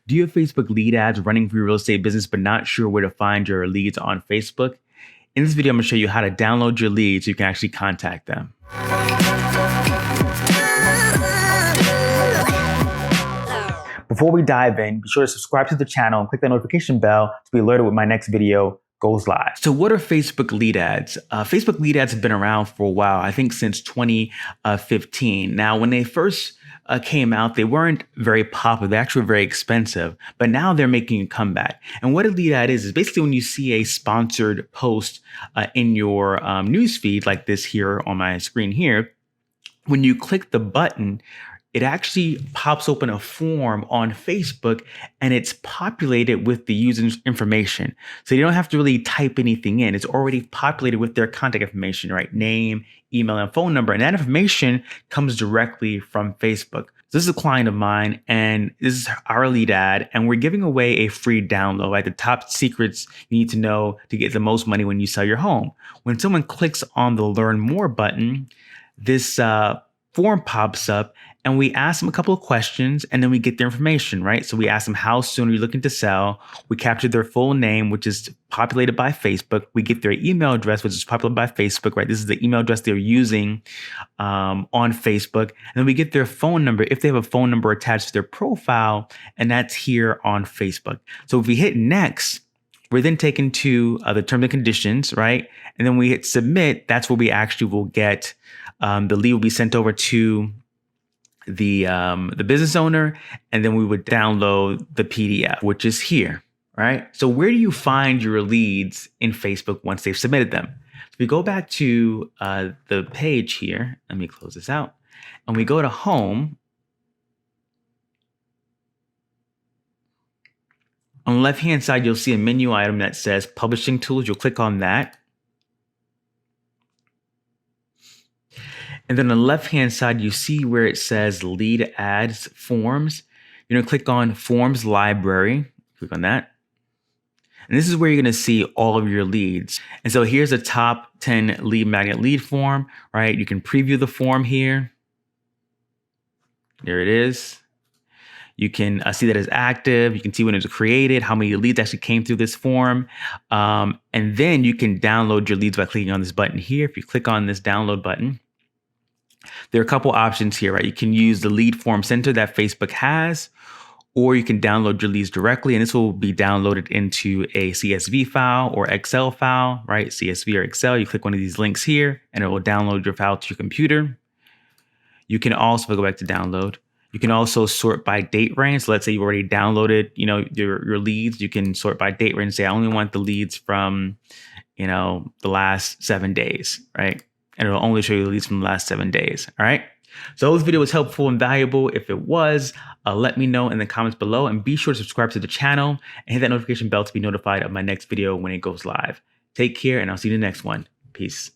Do you have Facebook lead ads running for your real estate business but not sure where to find your leads on Facebook? In this video, I'm going to show you how to download your leads so you can actually contact them. Before we dive in, be sure to subscribe to the channel and click the notification bell to be alerted when my next video goes live. So what are Facebook lead ads? Facebook lead ads have been around for a while, I think since 2015. Now, when they first came out, they weren't very popular. They actually were very expensive, but now they're making a comeback. And what a lead ad is basically when you see a sponsored post in your newsfeed like this here on my screen here, when you click the button, it actually pops open a form on Facebook and it's populated with the user's information. So you don't have to really type anything in. It's already populated with their contact information, right? Name, email, and phone number. And that information comes directly from Facebook. So this is a client of mine and this is our lead ad. And we're giving away a free download, like the top secrets you need to know to get the most money when you sell your home. When someone clicks on the Learn More button, this form pops up and we ask them a couple of questions and then we get their information, right? So we ask them how soon are you looking to sell? We capture their full name, which is populated by Facebook. We get their email address, which is populated by Facebook, right? This is the email address they're using on Facebook. And then we get their phone number if they have a phone number attached to their profile, and that's here on Facebook. So if we hit next, we're then taken to the terms and conditions, right? And then we hit submit. That's where we actually will get the lead will be sent over to the business owner, and then we would download the PDF, which is here, right? So where do you find your leads in Facebook once they've submitted them? So we go back to the page here. Let me close this out. And we go to home. On the left-hand side, you'll see a menu item that says Publishing Tools. You'll click on that. And then on the left-hand side, you see where it says Lead Ads Forms. You're going to click on Forms Library. Click on that. And this is where you're going to see all of your leads. And so here's a top 10 lead magnet lead form, right? You can preview the form here. There it is. You can see that it's active. You can see when it was created, how many leads actually came through this form. And then you can download your leads by clicking on this button here. If you click on this download button, there are a couple options here, right? You can use the lead form center that Facebook has, or you can download your leads directly, and this will be downloaded into a CSV file or Excel file, right? CSV or Excel. You click one of these links here, and it will download your file to your computer. You can also go back to download. You can also sort by date range. So let's say you already downloaded, your leads. You can sort by date range. Say I only want the leads from, the last 7 days, right? And it'll only show you the leads from the last 7 days. All right. So I hope this video was helpful and valuable. If it was, let me know in the comments below, and be sure to subscribe to the channel and hit that notification bell to be notified of my next video when it goes live. Take care, and I'll see you in the next one. Peace.